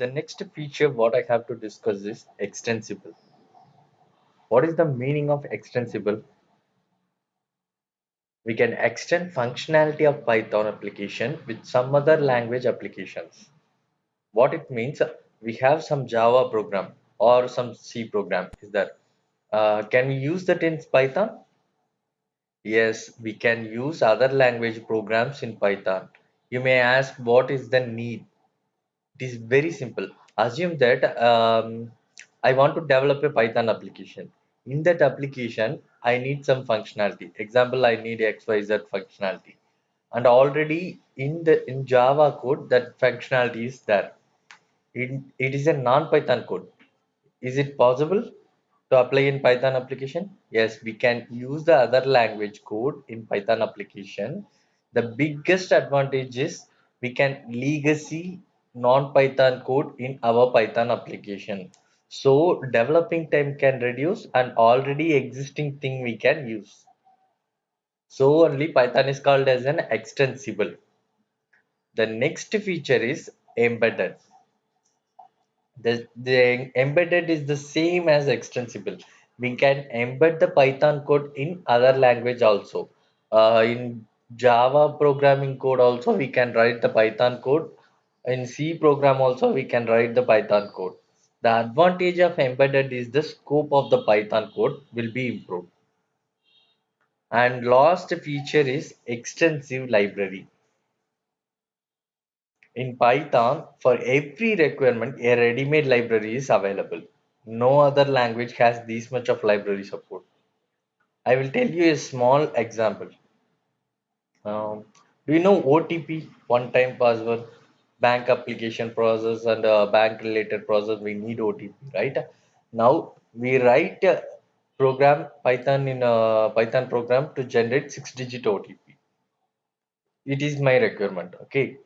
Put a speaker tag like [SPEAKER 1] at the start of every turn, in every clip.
[SPEAKER 1] The next feature what I have to discuss is extensible. What is the meaning of extensible? We can extend functionality of Python application with some other language applications. What it means, we have some Java program or some C program. Is that can we use that in Python? Yes, we can use other language programs in Python. You may ask what is the need? It is very simple. Assume that I want to develop a Python application. In that application, I need some functionality. Example, I need XYZ functionality. And already in Java code, that functionality is there. It is a non-Python code. Is it possible to apply in Python application? Yes, we can use the other language code in Python application. The biggest advantage is we can legacy non-Python code in our Python application. So developing time can reduce and already existing thing we can use. So only Python is called as an extensible. The next feature is embedded. The embedded is the same as extensible. We can embed the Python code in other language also. In Java programming code also we can write the Python code. In C program also we can write the Python code. The advantage of embedded is the scope of the Python code will be improved. And last feature is extensive library. In Python, for every requirement, a ready-made library is available. No other language has this much of library support. I will tell you a small example. Do you know OTP, one-time password, bank application process, and bank-related process? We need OTP, right? Now we write a program Python in a Python program to generate six-digit OTP. It is my requirement. Okay,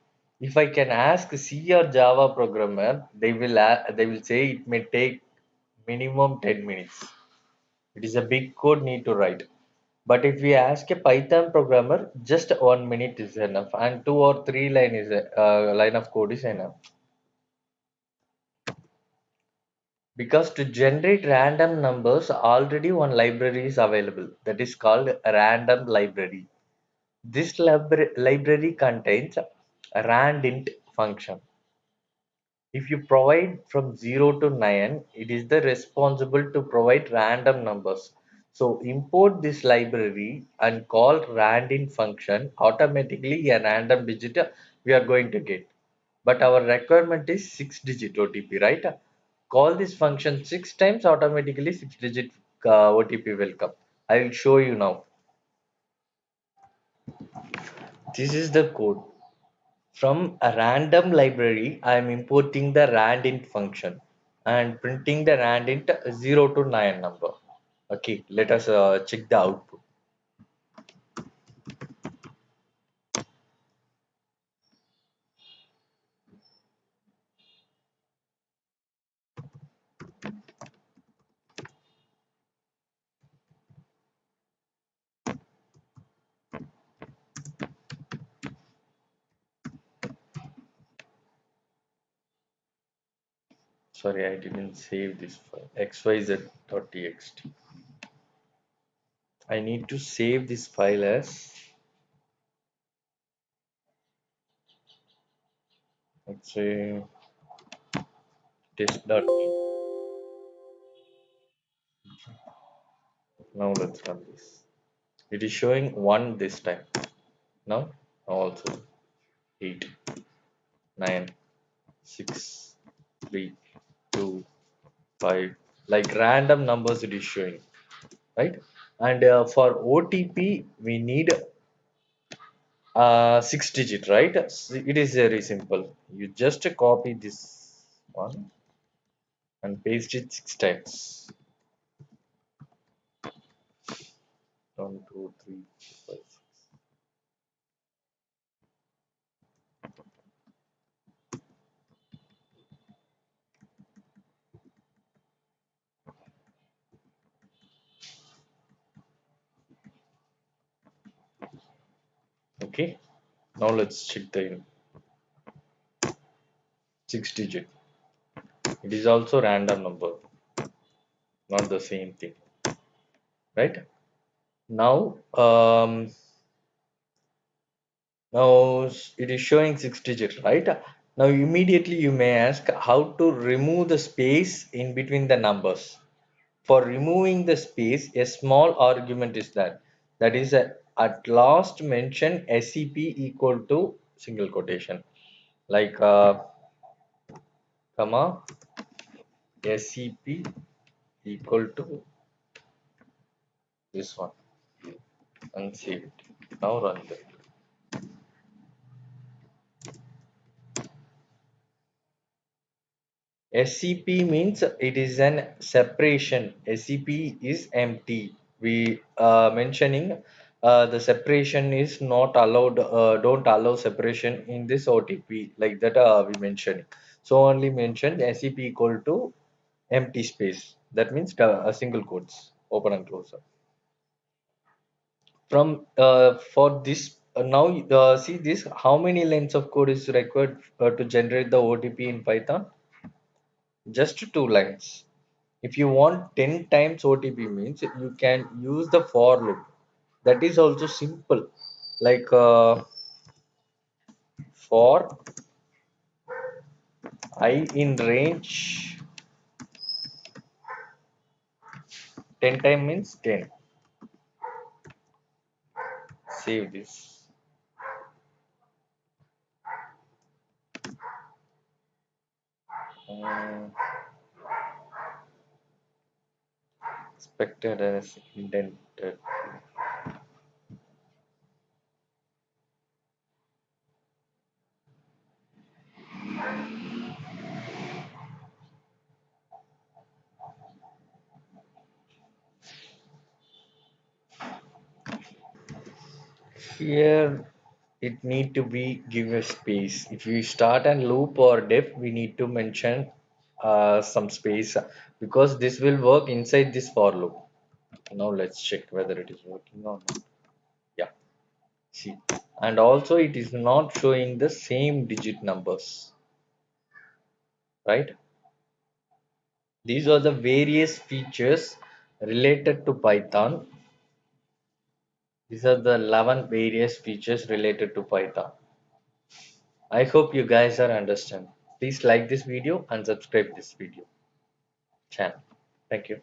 [SPEAKER 1] if I can ask C or Java programmer, they will say it may take minimum 10 minutes. It is a big code need to write. But if we ask a Python programmer, just 1 minute is enough, and two or three line of code is enough. Because to generate random numbers, already one library is available that is called a random library. This library contains a randint function. If you provide from 0 to 9, it is the responsible to provide random numbers. So import this library and call randint function, automatically a random digit we are going to get. But our requirement is 6-digit OTP, right? Call this function 6 times, automatically 6-digit OTP will come. I will show you now. This is the code. From a random library, I am importing the randint function and printing the randint 0 to 9 number. Okay, let us check the output. Sorry, I didn't save this file. xyz.txt. I need to save this file as let's say test.t. Now let's run this. It is showing 1 this time. Now also 8, 9, 6, 3, 2, 5, like random numbers it is showing, right? And for OTP we need 6-digit, right? It is very simple. You just copy this one and paste it 6 times. 1, 2, 3, 4, 5, 6. Okay, now let's check the 6-digit. It is also random number, not the same thing, right? Now, it is showing 6 digits, right? Now immediately you may ask how to remove the space in between the numbers. For removing the space, a small argument is that. That is, at last mention SCP equal to single quotation, like comma SCP equal to this one, and save it. Now run it. SCP means it is an separation. SCP is empty. We mentioning the separation is not allowed. Don't allow separation in this OTP, like that. We mentioned. So only mention SCP equal to empty space. That means a single quotes open and close. From for this now see this, how many lines of code is required to generate the OTP in Python? Just 2 lines. If you want 10 times OTP means you can use the for loop. That is also simple. Like for I in range 10 time means 10. Save this. Um, expected as indented. Here it need to be give a space. If we start and loop or def, we need to mention some space because this will work inside this for loop. Now let's check whether it is working or not. Yeah, see. And also it is not showing the same digit numbers, right? These are the various features related to Python. These are the 11 various features related to Python. I hope you guys are understand. Please like this video and subscribe this video channel. Thank you.